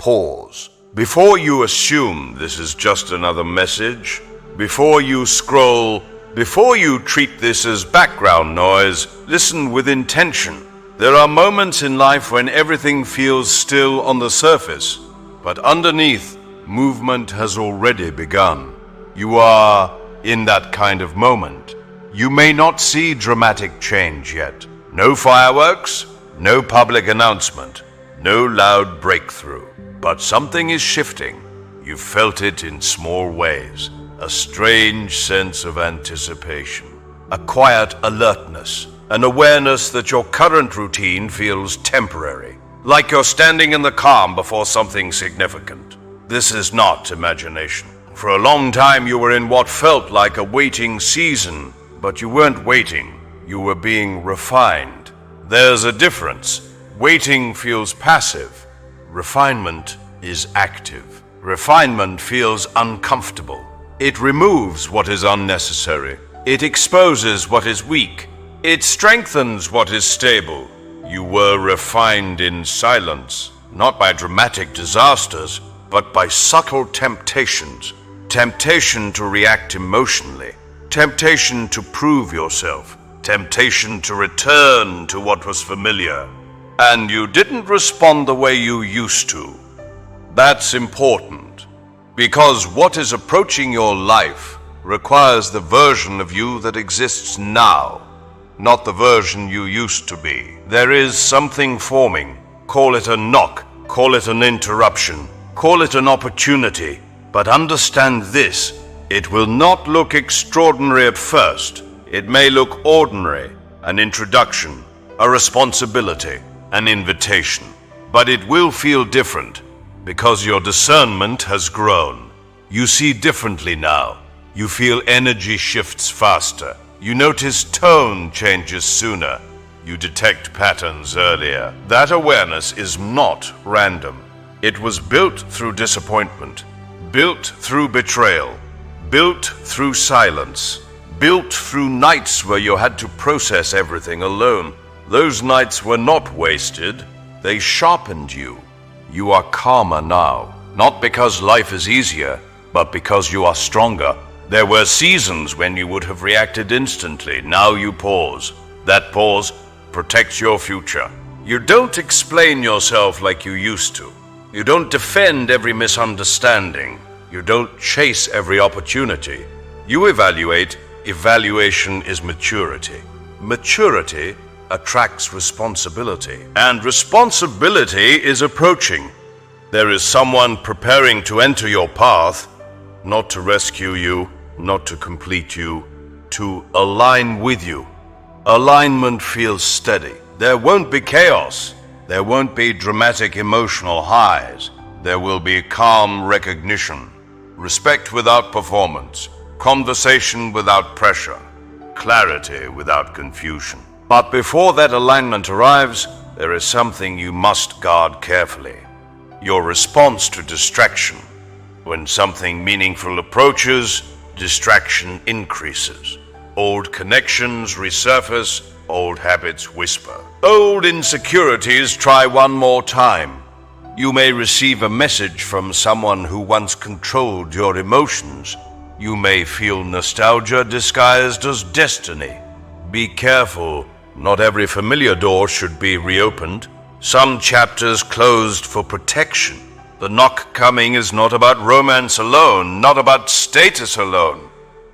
pause. Before you assume this is just another message, before you scroll, before you treat this as background noise, listen with intention. There are moments in life when everything feels still on the surface, but underneath, movement has already begun. You are in that kind of moment. You may not see dramatic change yet. No fireworks, no public announcement, no loud breakthrough. But something is shifting. You've felt it in small ways. A strange sense of anticipation. A quiet alertness. An awareness that your current routine feels temporary. Like you're standing in the calm before something significant. This is not imagination. For a long time you were in what felt like a waiting season, but you weren't waiting. You were being refined. There's a difference. Waiting feels passive. Refinement is active. Refinement feels uncomfortable. It removes what is unnecessary. It exposes what is weak. It strengthens what is stable. You were refined in silence, not by dramatic disasters, but by subtle temptations. Temptation to react emotionally. Temptation to prove yourself. Temptation to return to what was familiar. And you didn't respond the way you used to. That's important, because what is approaching your life requires the version of you that exists now, not the version you used to be. There is something forming. Call it a knock, call it an interruption, call it an opportunity, but understand this, it will not look extraordinary at first. It may look ordinary, an introduction, a responsibility, an invitation, but it will feel different because your discernment has grown. You see differently now. You feel energy shifts faster. You notice tone changes sooner. You detect patterns earlier. That awareness is not random. It was built through disappointment, built through betrayal, built through silence, built through nights where you had to process everything alone. Those nights were not wasted. They sharpened you. You are calmer now, not because life is easier, but because you are stronger. There were seasons when you would have reacted instantly. Now you pause. That pause protects your future. You don't explain yourself like you used to. You don't defend every misunderstanding. You don't chase every opportunity. You evaluate. Evaluation is maturity. Maturity attracts responsibility. And responsibility is approaching. There is someone preparing to enter your path, not to rescue you, not to complete you, to align with you. Alignment feels steady. There won't be chaos. There won't be dramatic emotional highs. There will be calm recognition, respect without performance, conversation without pressure, clarity without confusion. But before that alignment arrives, there is something you must guard carefully. Your response to distraction. When something meaningful approaches, distraction increases. Old connections resurface, old habits whisper. Old insecurities try one more time. You may receive a message from someone who once controlled your emotions. You may feel nostalgia disguised as destiny. Be careful. Not every familiar door should be reopened. Some chapters closed for protection. The knock coming is not about romance alone, not about status alone.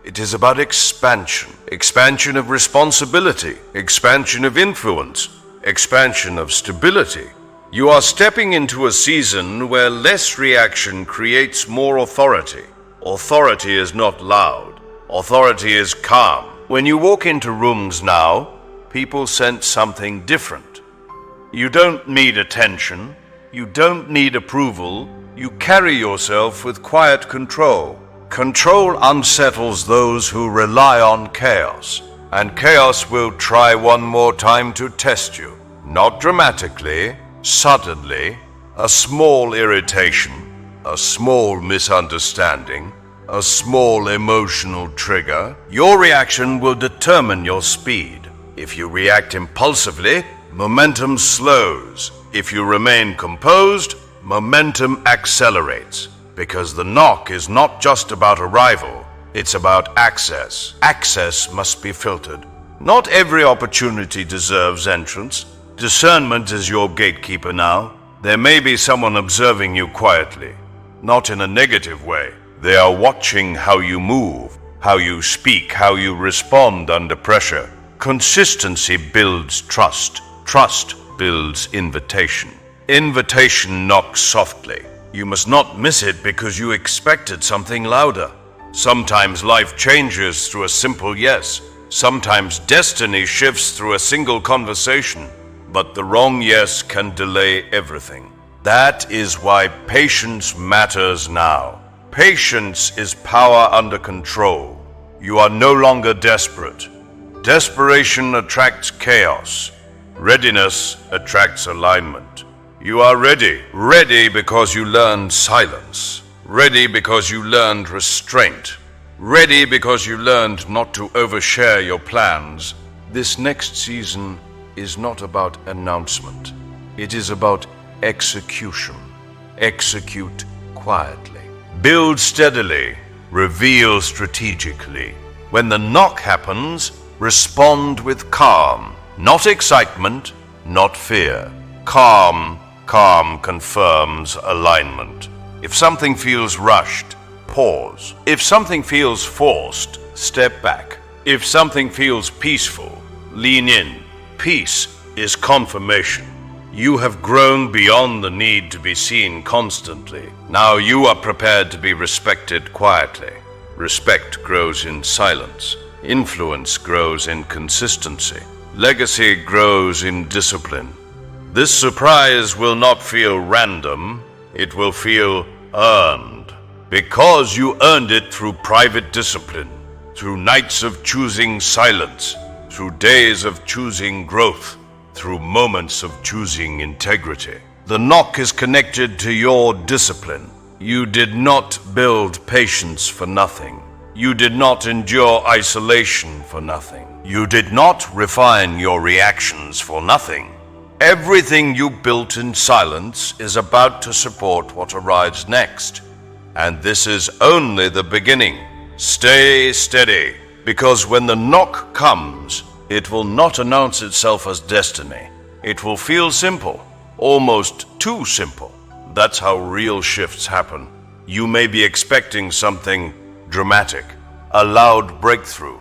It is about expansion. Expansion of responsibility, expansion of influence, expansion of stability. You are stepping into a season where less reaction creates more authority. Authority is not loud. Authority is calm. When you walk into rooms now, people sense something different. You don't need attention. You don't need approval. You carry yourself with quiet control. Control unsettles those who rely on chaos. And chaos will try one more time to test you. Not dramatically, suddenly, a small irritation, a small misunderstanding, a small emotional trigger. Your reaction will determine your speed. If you react impulsively, momentum slows. If you remain composed, momentum accelerates, because the knock is not just about arrival, it's about access. Access must be filtered. Not every opportunity deserves entrance. Discernment is your gatekeeper now. There may be someone observing you quietly, not in a negative way. They are watching how you move, how you speak, how you respond under pressure. Consistency builds trust. Trust builds invitation. Invitation knocks softly. You must not miss it because you expected something louder. Sometimes life changes through a simple yes. Sometimes destiny shifts through a single conversation. But the wrong yes can delay everything. That is why patience matters now. Patience is power under control. You are no longer desperate. Desperation attracts chaos. Readiness attracts alignment. You are ready. Ready because you learned silence. Ready because you learned restraint. Ready because you learned not to overshare your plans. This next season is not about announcement. It is about execution. Execute quietly. Build steadily. Reveal strategically. When the knock happens, respond with calm. Not excitement, not fear. Calm confirms alignment. If something feels rushed, pause. If something feels forced, step back. If something feels peaceful, lean in. Peace is confirmation. You have grown beyond the need to be seen constantly. Now you are prepared to be respected quietly. Respect grows in silence. Influence grows in consistency. Legacy grows in discipline. This surprise will not feel random. It will feel earned. Because you earned it through private discipline, through nights of choosing silence, through days of choosing growth, through moments of choosing integrity. The knock is connected to your discipline. You did not build patience for nothing. You did not endure isolation for nothing. You did not refine your reactions for nothing. Everything you built in silence is about to support what arrives next. And this is only the beginning. Stay steady, because when the knock comes, it will not announce itself as destiny. It will feel simple, almost too simple. That's how real shifts happen. You may be expecting something dramatic, a loud breakthrough,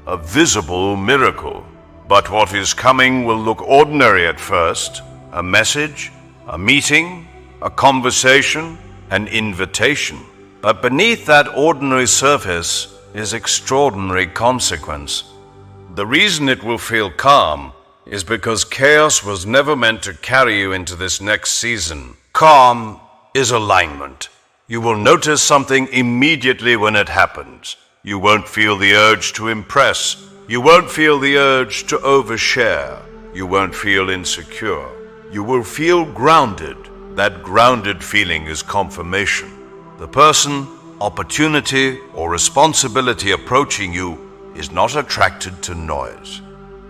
a visible miracle. But what is coming will look ordinary at first. A message, a meeting, a conversation, an invitation. But beneath that ordinary surface is extraordinary consequence. The reason it will feel calm is because chaos was never meant to carry you into this next season. Calm is alignment. You will notice something immediately when it happens. You won't feel the urge to impress. You won't feel the urge to overshare. You won't feel insecure. You will feel grounded. That grounded feeling is confirmation. The person, opportunity, or responsibility approaching you is not attracted to noise.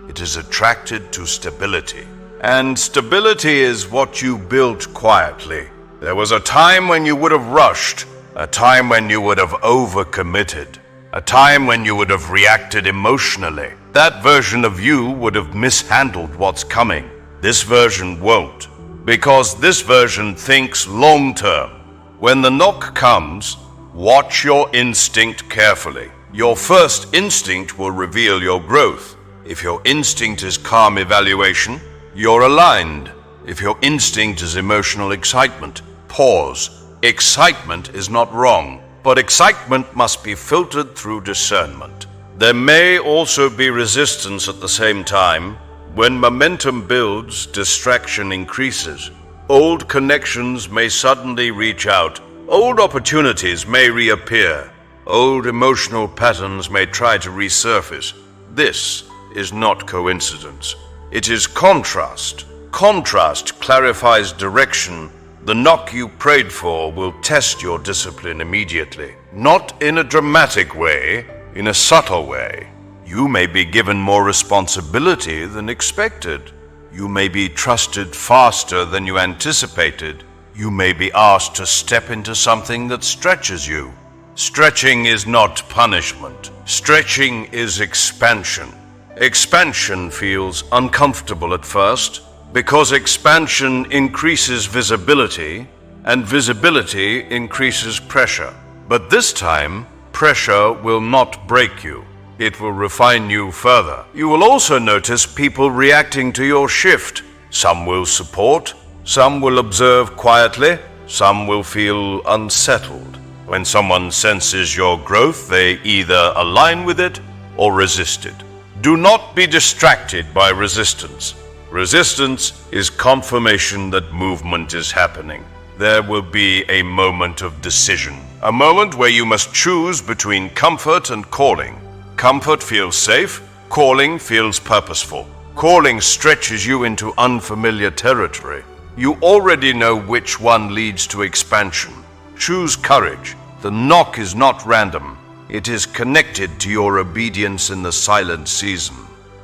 It is attracted to stability. And stability is what you built quietly. There was a time when you would have rushed, a time when you would have overcommitted, a time when you would have reacted emotionally. That version of you would have mishandled what's coming. This version won't, because this version thinks long term. When the knock comes, watch your instinct carefully. Your first instinct will reveal your growth. If your instinct is calm evaluation, you're aligned. If your instinct is emotional excitement, pause. Excitement is not wrong, but excitement must be filtered through discernment. There may also be resistance at the same time. When momentum builds, distraction increases. Old connections may suddenly reach out. Old opportunities may reappear. Old emotional patterns may try to resurface. This is not coincidence. It is contrast. Contrast clarifies direction. The knock you prayed for will test your discipline immediately. Not in a dramatic way, in a subtle way. You may be given more responsibility than expected. You may be trusted faster than you anticipated. You may be asked to step into something that stretches you. Stretching is not punishment. Stretching is expansion. Expansion feels uncomfortable at first because expansion increases visibility and visibility increases pressure. But this time, pressure will not break you. It will refine you further. You will also notice people reacting to your shift. Some will support, some will observe quietly, some will feel unsettled. When someone senses your growth, they either align with it or resist it. Do not be distracted by resistance. Resistance is confirmation that movement is happening. There will be a moment of decision, a moment where you must choose between comfort and calling. Comfort feels safe, calling feels purposeful. Calling stretches you into unfamiliar territory. You already know which one leads to expansion. Choose courage. The knock is not random. It is connected to your obedience in the silent season.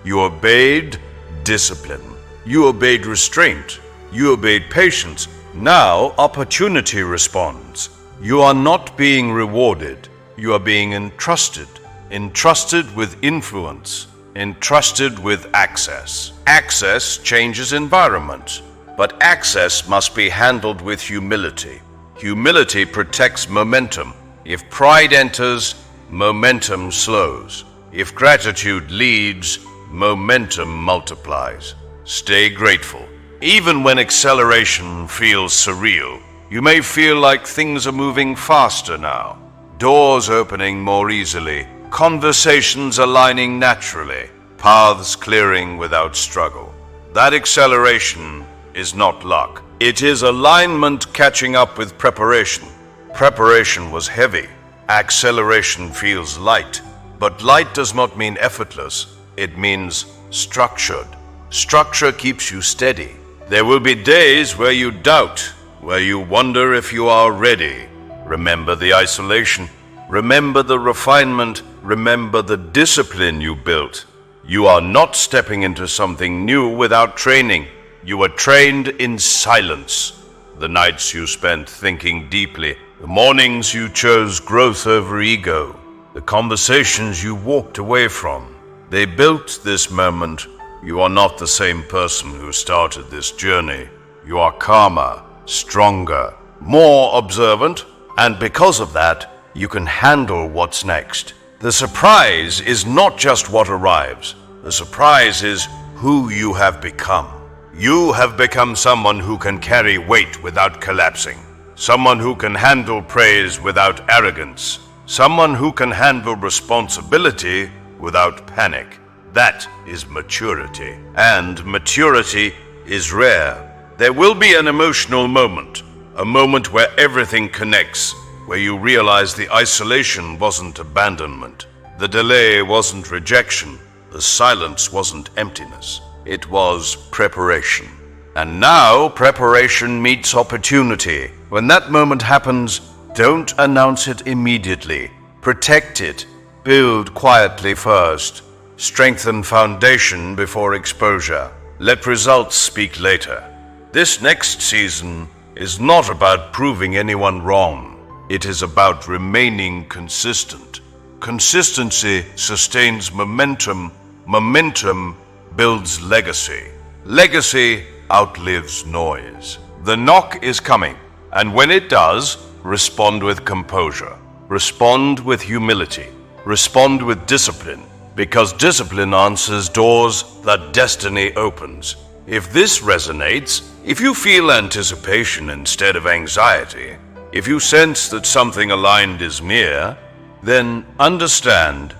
You obeyed discipline. You obeyed restraint. You obeyed patience. Now opportunity responds. You are not being rewarded. You are being entrusted. Entrusted with influence. Entrusted with access. Access changes environment, but access must be handled with humility. Humility protects momentum. If pride enters, momentum slows. If gratitude leads, momentum multiplies. Stay grateful. Even when acceleration feels surreal, you may feel like things are moving faster now. Doors opening more easily, conversations aligning naturally, paths clearing without struggle. That acceleration is not luck. It is alignment catching up with preparation. Preparation was heavy. Acceleration feels light. But light does not mean effortless. It means structured. Structure keeps you steady. There will be days where you doubt, where you wonder if you are ready. Remember the isolation. Remember the refinement. Remember the discipline you built. You are not stepping into something new without training. You were trained in silence. The nights you spent thinking deeply, the mornings you chose growth over ego, the conversations you walked away from. They built this moment. You are not the same person who started this journey. You are calmer, stronger, more observant, and because of that, you can handle what's next. The surprise is not just what arrives. The surprise is who you have become. You have become someone who can carry weight without collapsing. Someone who can handle praise without arrogance. Someone who can handle responsibility without panic. That is maturity. And maturity is rare. There will be an emotional moment. A moment where everything connects. Where you realize the isolation wasn't abandonment. The delay wasn't rejection. The silence wasn't emptiness. It was preparation. And now preparation meets opportunity. When that moment happens, don't announce it immediately. Protect it. Build quietly first. Strengthen foundation before exposure. Let results speak later. This next season is not about proving anyone wrong. It is about remaining consistent. Consistency sustains momentum. Momentum builds legacy. Legacy outlives noise. The knock is coming, and when it does, respond with composure. Respond with humility. Respond with discipline, because discipline answers doors that destiny opens. If this resonates, if you feel anticipation instead of anxiety, if you sense that something aligned is near, then understand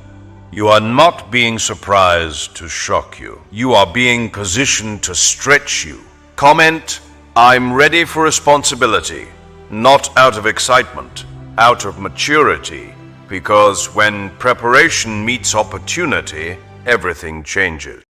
you are not being surprised to shock you. You are being positioned to stretch you. Comment, I'm ready for responsibility, not out of excitement, out of maturity, because when preparation meets opportunity, everything changes.